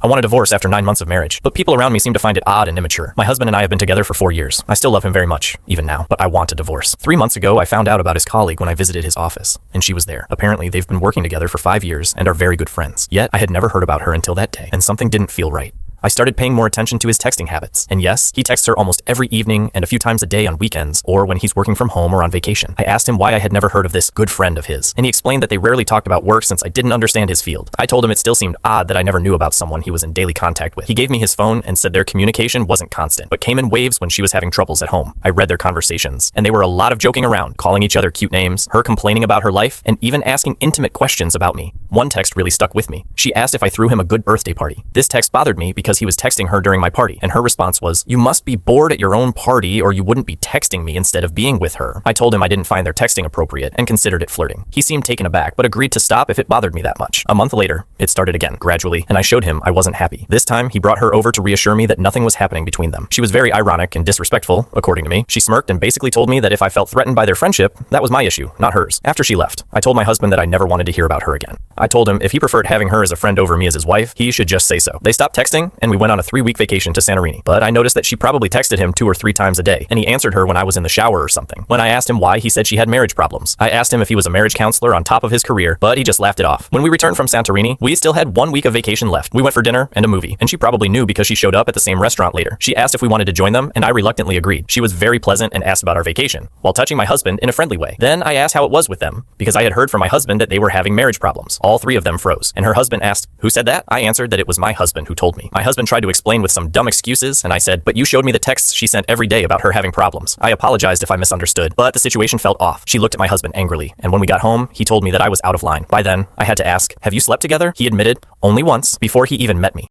I want a divorce after 9 months of marriage, but people around me seem to find it odd and immature. My husband and I have been together for 4 years. I still love him very much, even now, but I want a divorce. 3 months ago, I found out about his colleague when I visited his office, and she was there. Apparently, they've been working together for 5 years and are very good friends. Yet, I had never heard about her until that day, and something didn't feel right. I started paying more attention to his texting habits. And yes, he texts her almost every evening and a few times a day on weekends or when he's working from home or on vacation. I asked him why I had never heard of this good friend of his, and he explained that they rarely talked about work since I didn't understand his field. I told him it still seemed odd that I never knew about someone he was in daily contact with. He gave me his phone and said their communication wasn't constant, but came in waves when she was having troubles at home. I read their conversations, and they were a lot of joking around, calling each other cute names, her complaining about her life, and even asking intimate questions about me. One text really stuck with me. She asked if I threw him a good birthday party. This text bothered me because he was texting her during my party, and her response was, "You must be bored at your own party or you wouldn't be texting me instead of being with her." I told him I didn't find their texting appropriate and considered it flirting. He seemed taken aback, but agreed to stop if it bothered me that much. A month later, it started again, gradually, and I showed him I wasn't happy. This time, he brought her over to reassure me that nothing was happening between them. She was very ironic and disrespectful, according to me. She smirked and basically told me that if I felt threatened by their friendship, that was my issue, not hers. After she left, I told my husband that I never wanted to hear about her again. I told him if he preferred having her as a friend over me as his wife, he should just say so. They stopped texting, and we went on a 3-week vacation to Santorini. But I noticed that she probably texted him 2 or 3 times a day, and he answered her when I was in the shower or something. When I asked him why, he said she had marriage problems. I asked him if he was a marriage counselor on top of his career, but he just laughed it off. When we returned from Santorini, we still had 1 week of vacation left. We went for dinner and a movie, and she probably knew because she showed up at the same restaurant later. She asked if we wanted to join them, and I reluctantly agreed. She was very pleasant and asked about our vacation, while touching my husband in a friendly way. Then I asked how it was with them, because I had heard from my husband that they were having marriage problems. All 3 of them froze, and her husband asked, "Who said that?" I answered that it was my husband who told me. My husband tried to explain with some dumb excuses, and I said, "But you showed me the texts she sent every day about her having problems." I apologized if I misunderstood, but the situation felt off. She looked at my husband angrily, and when we got home, he told me that I was out of line. By then, I had to ask, "Have you slept together?" He admitted, only once, before he even met me.